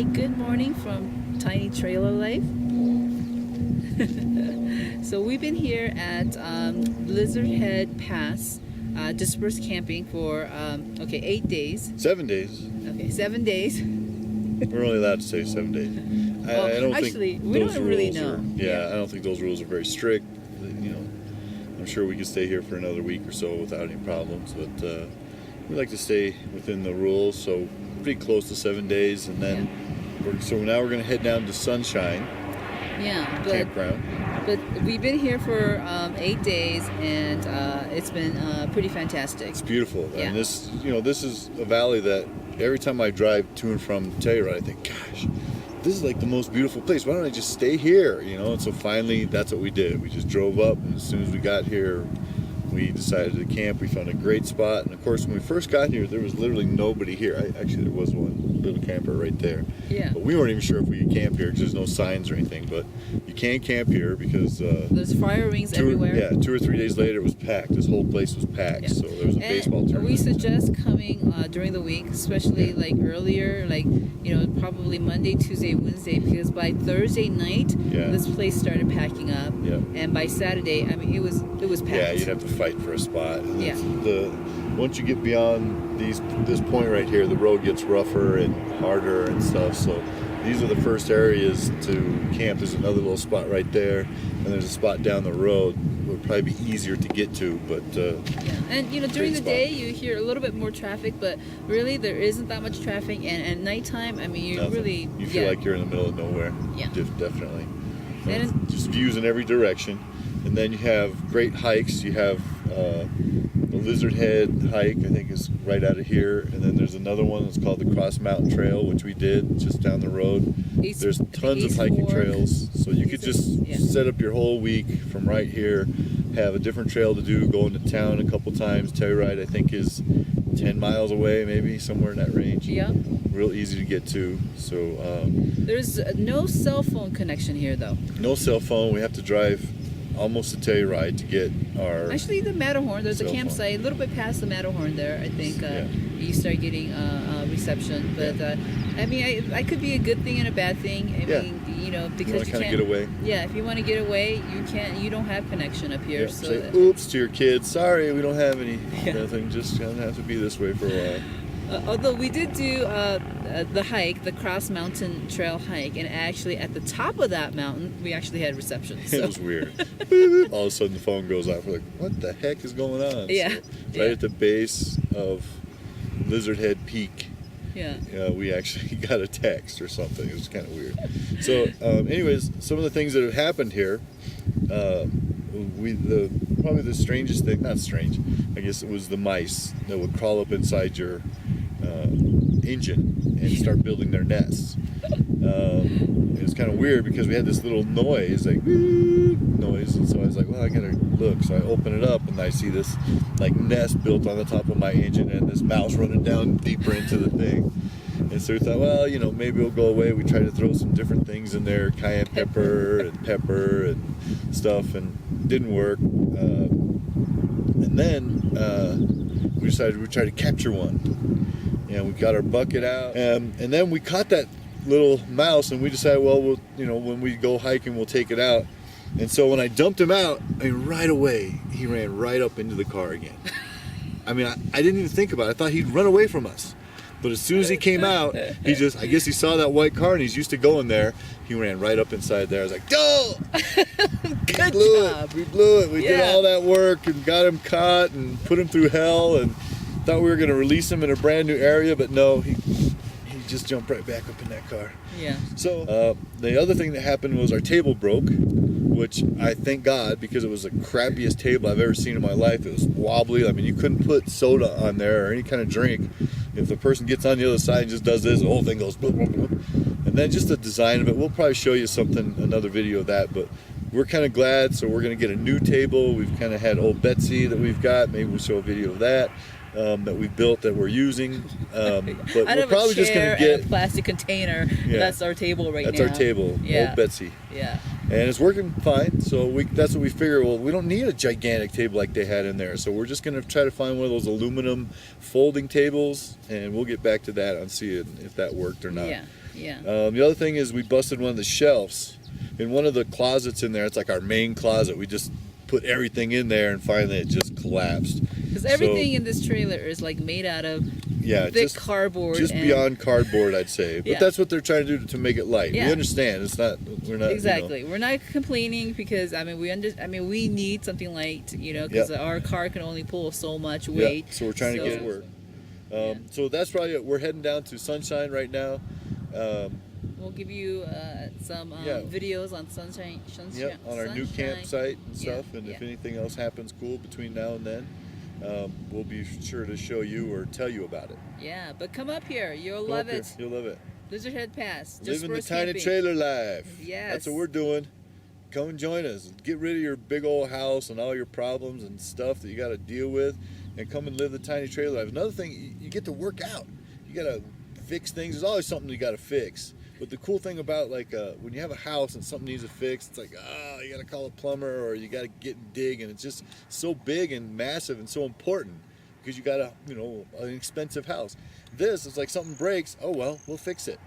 Hi, good morning from Tiny Trailer Life. So we've been here at Lizard Head Pass, dispersed camping for 8 days. 7 days. Okay, 7 days. We're only allowed to say 7 days. Well, I don't actually, think we those don't really rules know. are. Yeah, I don't think those rules are very strict. You know, I'm sure we could stay here for another week or so without any problems, but we like to stay within the rules. So pretty close to 7 days, and then so now we're going to head down to Sunshine. Yeah, Campground. But we've been here for 8 days, and it's been pretty fantastic. It's beautiful, Yeah. and this is a valley that every time I drive to and from Telluride, I think, gosh, this is like the most beautiful place. Why don't I just stay here? And so finally, that's what we did. We just drove up, and as soon as we got here, we decided to camp. We found a great spot, and of course, when we first got here, there was literally nobody here. Actually, there was one little camper right there. Yeah. But we weren't even sure if we could camp here because there's no signs or anything. But you can camp here because there's fire rings everywhere. Yeah, 2 or 3 days later, it was packed. This whole place was packed. Yeah. So there was a baseball tournament. We suggest coming during the week, especially like earlier, like probably Monday, Tuesday, Wednesday, because by Thursday night, this place started packing up, and by Saturday, I mean it was packed. Yeah, you'd have to fight for a spot. And Yeah. Once you get beyond this point right here, the road gets rougher and harder and stuff. So these are the first areas to camp. There's another little spot right there, and there's a spot down the road. Would probably be easier to get to, but and during the day you hear a little bit more traffic, but really there isn't that much traffic. And at nighttime, I mean, you feel like you're in the middle of nowhere. Yeah, definitely. And just views in every direction, and then you have great hikes. You have the Lizard Head hike, I think, is right out of here, and then there's another one that's called the Cross Mountain Trail, which we did just down the road. There's tons of hiking trails, so you could just set up your whole week from right here, have a different trail to do, go into town a couple times. Telluride, I think, is 10 miles away, maybe somewhere in that range. Yeah. Real easy to get to. So there's no cell phone connection here, though. No cell phone. We have to drive almost to Telluride to get our... Actually, the Matterhorn, there's a campsite a little bit past the Matterhorn there, I think. You start getting reception, but I mean, I could be a good thing and a bad thing. I mean, because you can't get away. Yeah, if you want to get away, you don't have connection up here. Yeah, so say oops to your kids. Sorry, we don't have any. Nothing. Just gonna have to be this way for a while. Although we did do the hike, the Cross Mountain Trail hike, and actually at the top of that mountain, we actually had reception. So. It was weird. All of a sudden, the phone goes off. We're like, "What the heck is going on?" Yeah. So, right at the base of Lizard Head Peak. Yeah. We actually got a text or something. It was kind of weird. So, anyways, some of the things that have happened here. Probably the strangest thing, not strange, I guess it was the mice that would crawl up inside your engine and start building their nests. It was kind of weird because we had this little noise, like noise, and so I was like, well, I gotta look. So I open it up and I see this like nest built on the top of my engine and this mouse running down deeper into the thing. And so we thought, well, maybe it'll go away. We tried to throw some different things in there, cayenne pepper and stuff, and didn't work. And then we decided we'd try to capture one. And we got our bucket out, and then we caught that little mouse, and we decided, well, when we go hiking, we'll take it out. And so when I dumped him out, right away, he ran right up into the car again. I mean, I didn't even think about it. I thought he'd run away from us. But as soon as he came out, I guess he saw that white car and he's used to going there. He ran right up inside there. I was like, "Oh, good job. We blew it. We did all that work and got him caught and put him through hell and thought we were going to release him in a brand new area, but no, he just jumped right back up in that car." Yeah. So the other thing that happened was our table broke, which I thank God, because it was the crappiest table I've ever seen in my life. It was wobbly. I mean, you couldn't put soda on there or any kind of drink. If the person gets on the other side and just does this, the whole thing goes boop, boop, boop. And then just the design of it, we'll probably show you another video of that, but we're kind of glad. So we're going to get a new table. We've kind of had old Betsy that we've got. Maybe we'll show a video of that. That we built that we're using, but we're probably just going to get a plastic container. Yeah. That's our table right now. That's our table, old Betsy. Yeah. And it's working fine. So that's what we figure. Well, we don't need a gigantic table like they had in there. So we're just going to try to find one of those aluminum folding tables, and we'll get back to that and see if that worked or not. Yeah. Yeah. The other thing is we busted one of the shelves in one of the closets in there. It's like our main closet. We just put everything in there, and finally it just collapsed. Because everything in this trailer is like made out of thick cardboard. Just beyond cardboard, I'd say. But that's what they're trying to do to make it light. Yeah. We understand. We're not exactly. You know. We're not complaining because we need something light, because our car can only pull so much weight. So we're trying to get it work. So that's probably it. We're heading down to Sunshine right now. We'll give you some videos on Sunshine. On our new campsite and stuff. And if anything else happens cool between now and then, we'll be sure to show you or tell you about it. Yeah, but come up here. You'll love it. You'll love it. Lizard Head Pass. Living the tiny trailer life. Yes. That's what we're doing. Come and join us. Get rid of your big old house and all your problems and stuff that you got to deal with, and come and live the tiny trailer life. Another thing, you get to work out. You got to fix things. There's always something you got to fix. But the cool thing about when you have a house and something needs to fix, it's like, you got to call a plumber or you got to get and dig, and it's just so big and massive and so important because you got an expensive house. This is like something breaks. Oh well, we'll fix it.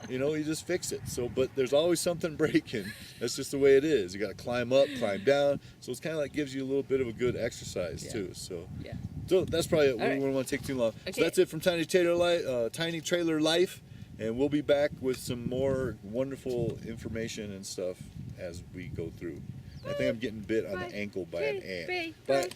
You just fix it. So, but there's always something breaking. That's just the way it is. You got to climb up, climb down. So it's kind of like gives you a little bit of a good exercise too. So So that's probably it. We don't want to take too long. Okay. So that's it from Tiny Trailer Life. And we'll be back with some more wonderful information and stuff as we go through. I think I'm getting bit on the ankle by an ant. Bye.